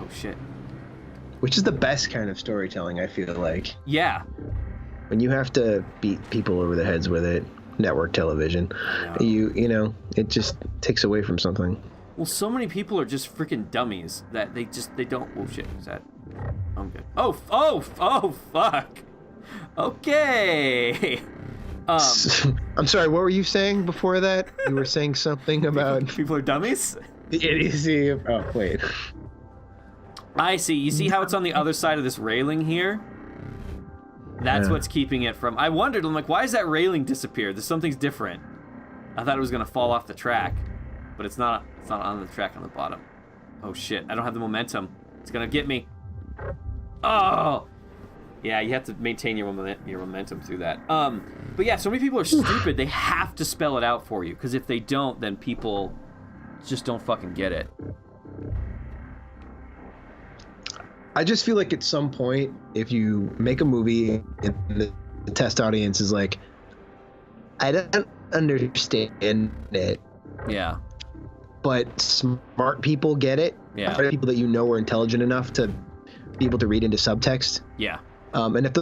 Oh shit. Which is the best kind of storytelling, I feel like. Yeah. When you have to beat people over the heads with it, network television, you know, it just takes away from something. Well, so many people are just freaking dummies that they don't. Oh shit! Is that? I'm good. Oh fuck. Okay. I'm sorry. What were you saying before that? You were saying something about people are dummies. The idiocy of. Oh wait. I see. You see how it's on the other side of this railing here? That's what's keeping it from. I wondered. I'm like, why is that railing disappeared? Something's different. I thought it was gonna fall off the track, but it's not. It's not on the track on the bottom. Oh shit! I don't have the momentum. It's gonna get me. Oh. Yeah, you have to maintain your momentum through that. But yeah, so many people are stupid. They have to spell it out for you, because if they don't, then people just don't fucking get it. I just feel like at some point, if you make a movie and the test audience is like, I don't understand it. Yeah. But smart people get it. Yeah. People that you know are intelligent enough to be able to read into subtext. Yeah. And if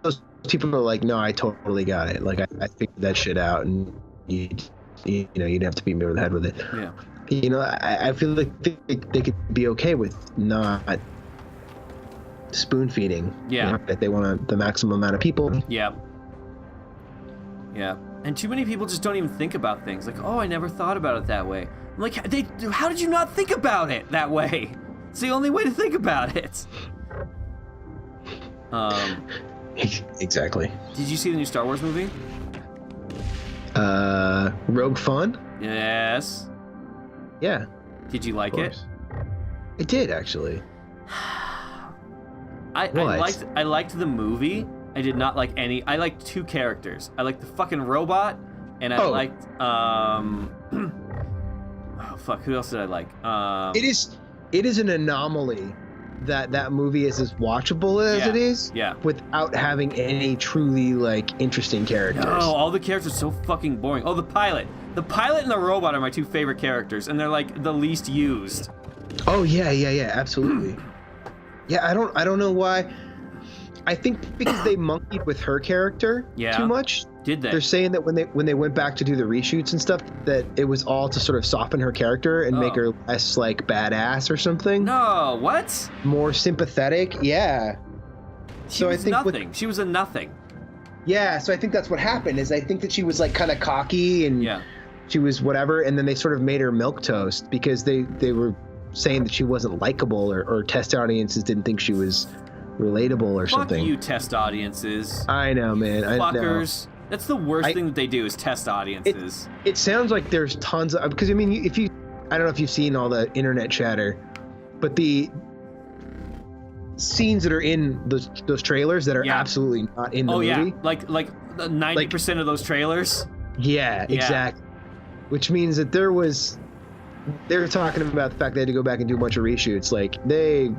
those people are like, no, I totally got it. Like, I figured that shit out, and you know, you'd have to beat me over the head with it. Yeah. You know, I feel like they could be okay with not spoon feeding. Yeah. You know, that they want the maximum amount of people. Yeah. Yeah. And too many people just don't even think about things. Like, oh, I never thought about it that way. I'm like, how did you not think about it that way? It's the only way to think about it. Exactly. Did you see the new Star Wars movie? Rogue Fun? Yes. Yeah. Did you like it? It did, actually. I liked the movie. I did not like any. I liked two characters. I liked the fucking robot, and I liked oh fuck, who else did I like? It is an anomaly that movie is as watchable as it is, without having any truly like interesting characters. No, all the characters are so fucking boring. Oh, the pilot and the robot are my two favorite characters, and they're like the least used. Oh yeah, absolutely. Yeah, I don't know why. I think because they monkeyed with her character too much. Did they? They're saying that when they went back to do the reshoots and stuff, that it was all to sort of soften her character and make her less like badass or something. No, what? More sympathetic. Yeah. She was nothing. She was a nothing. Yeah, so I think that's what happened. Is I think that she was like kind of cocky and she was whatever, and then they sort of made her milquetoast because they were saying that she wasn't likable, or test audiences didn't think she was relatable or something. Fuck you, test audiences. I know, man. Fuckers. That's the worst thing that they do is test audiences. It sounds like there's tons of, because I mean, I don't know if you've seen all the internet chatter, but the scenes that are in those trailers that are absolutely not in the movie. Oh yeah, like 90% of those trailers. Yeah, exactly. Which means that they were talking about the fact they had to go back and do a bunch of reshoots. Like, they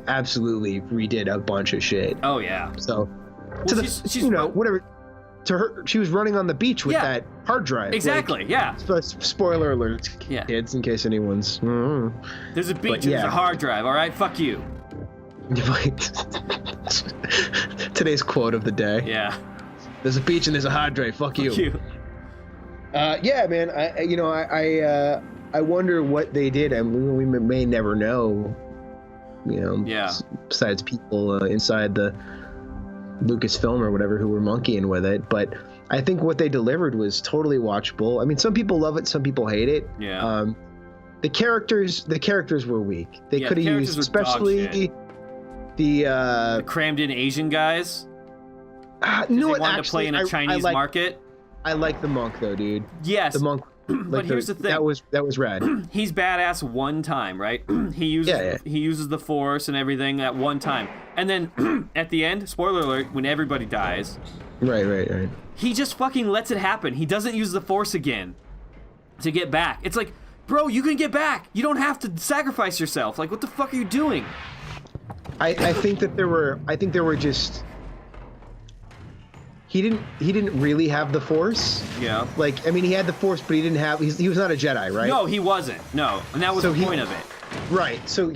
absolutely redid a bunch of shit. Oh yeah. So, she's you know, whatever. To her, she was running on the beach with that hard drive. Exactly. Like, spoiler alert, kids, in case anyone's. There's a beach and there's a hard drive. All right, fuck you. Today's quote of the day. Yeah. There's a beach and there's a hard drive. Fuck you. Yeah, man. I wonder what they did. I mean, we may never know. You know. Besides people inside the Lucasfilm or whatever who were monkeying with it, but I think what they delivered was totally watchable. I mean, some people love it, some people hate it. Yeah. The characters were weak. They could have used, especially the crammed in Asian guys. No, they wanted to play in a Chinese market. I like the monk though, dude. Yes. The monk. But here's the thing. That was rad. He's badass one time, right? He uses the Force and everything at one time, and then at the end, spoiler alert, when everybody dies, right, he just fucking lets it happen. He doesn't use the Force again to get back. It's like, bro, you can get back. You don't have to sacrifice yourself. Like, what the fuck are you doing? I think there were just. He didn't really have the Force. Yeah. Like, I mean, he had the Force, but he didn't have. He was not a Jedi, right? No, he wasn't. No, and that was the point of it. Right. So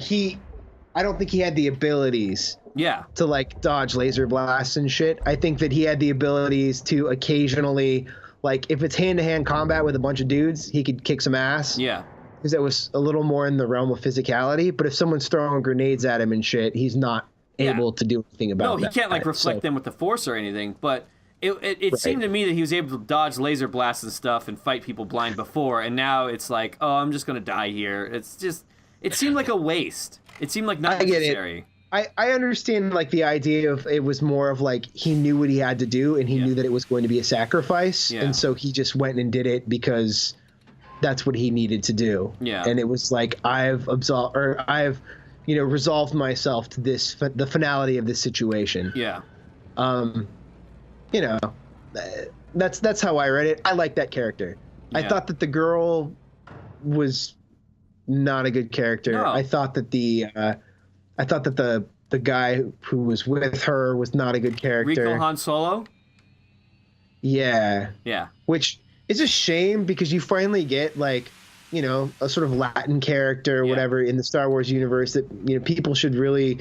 I don't think he had the abilities. Yeah. To like dodge laser blasts and shit. I think that he had the abilities to occasionally, like, if it's hand-to-hand combat with a bunch of dudes, he could kick some ass. Yeah. Because that was a little more in the realm of physicality. But if someone's throwing grenades at him and shit, he's not able to do anything about that. No, he can't like reflect them with the force or anything. But it seemed to me that he was able to dodge laser blasts and stuff and fight people blind before, and now it's like, oh, I'm just gonna die here. It's just, it seemed like a waste. It seemed like not necessary. I understand like the idea of it was more of like he knew what he had to do and he knew that it was going to be a sacrifice, and so he just went and did it because that's what he needed to do. Yeah. And it was like I've resolved myself to this the finality of this situation. Yeah. You know, that's how I read it. I like that character. Yeah. I thought that the girl was not a good character. No. I thought that the guy who was with her was not a good character. Rico Han Solo? Yeah. Yeah. Which is a shame because you finally get like, you know, a sort of Latin character or whatever in the Star Wars universe that, you know, people should really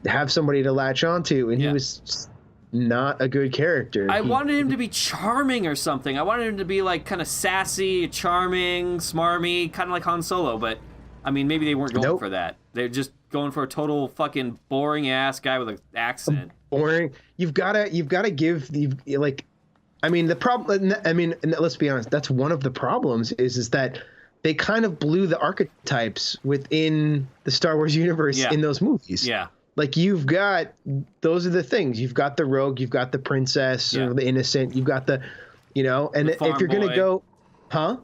have somebody to latch onto, and he was not a good character. I wanted him to be charming or something. I wanted him to be like kind of sassy, charming, smarmy, kind of like Han Solo, but I mean, maybe they weren't going for that. They're just going for a total fucking boring ass guy with an accent. Boring. You've got to give like, I mean, the problem, I mean, let's be honest, that's one of the problems is that they kind of blew the archetypes within the Star Wars universe in those movies. Yeah. Like those are the things. You've got the rogue, you've got the princess, or the innocent, you've got the, you know, and if you're going to go,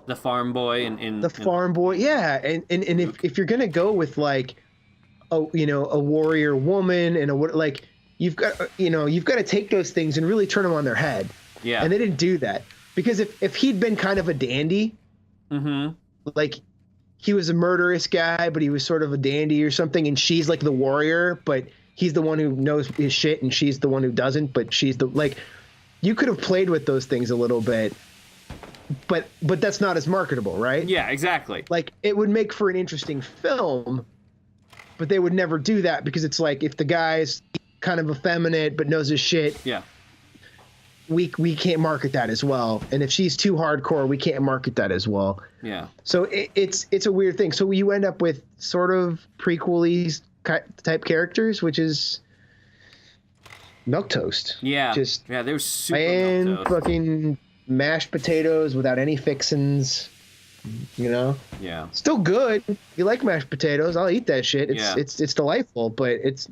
the farm boy and farm boy. Yeah. And if you're going to go with like, a warrior woman and like, you've got to take those things and really turn them on their head. Yeah. And they didn't do that because if he'd been kind of a dandy, like he was a murderous guy, but he was sort of a dandy or something. And she's like the warrior, but he's the one who knows his shit and she's the one who doesn't, but she's you could have played with those things a little bit, but that's not as marketable, right? Yeah, exactly. Like it would make for an interesting film, but they would never do that because it's like, if the guy's kind of effeminate, but knows his shit. Yeah. We can't market that as well, and if she's too hardcore, we can't market that as well. Yeah. So it's a weird thing. So you end up with sort of prequel-y type characters, which is milquetoast. Yeah. They were super milquetoast. Fucking mashed potatoes without any fixins. You know. Yeah. Still good. If you like mashed potatoes, I'll eat that shit. It's delightful, but it's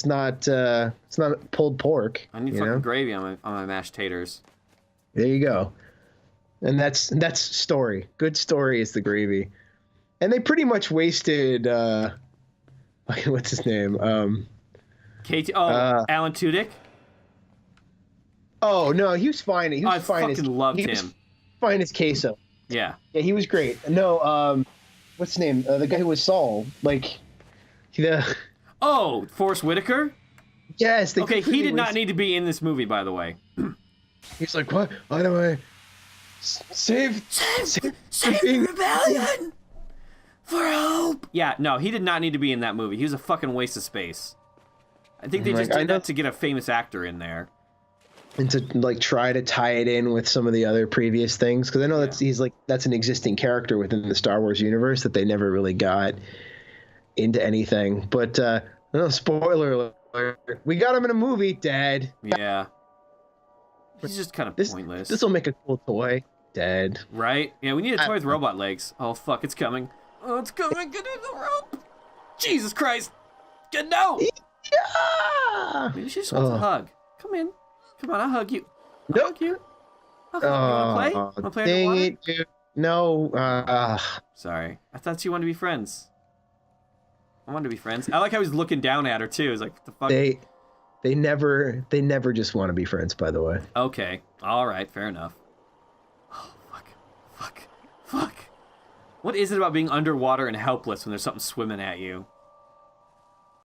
not pulled pork. I need fucking gravy on my mashed taters. There you go. And that's story. Good story is the gravy. And they pretty much wasted what's his name? Alan Tudyk? Oh no, he was fine. He was fine. I fucking loved him. Fine as queso. Yeah. Yeah, he was great. No, what's his name? The guy who was Saul. Like Oh, Forrest Whitaker? Yes. Okay, he did not need to be in this movie, by the way. He's like, what? Why do I save the rebellion for hope? Yeah, no, he did not need to be in that movie. He was a fucking waste of space. I think they just did that to get a famous actor in there. And to like try to tie it in with some of the other previous things, because I know that's an existing character within the Star Wars universe that they never really got into anything. But no, spoiler alert, we got him in a movie, Dad. Yeah. He's just kind of pointless. This will make a cool toy, Dad. Right? Yeah, we need a toy with robot legs. Oh fuck, it's coming. Oh, it's coming. Get in the rope. Jesus Christ. Get no. Yeah. Maybe she just wants a hug. Come in. Come on, I'll hug you. Nope. Hug you. You wanna play? Wanna play dang it, dude. No. Sorry. I thought you wanted to be friends. I wanted to be friends. I like how he's looking down at her too. He's like, what the fuck? They never just want to be friends, by the way. Okay. All right. Fair enough. Oh, fuck. What is it about being underwater and helpless when there's something swimming at you?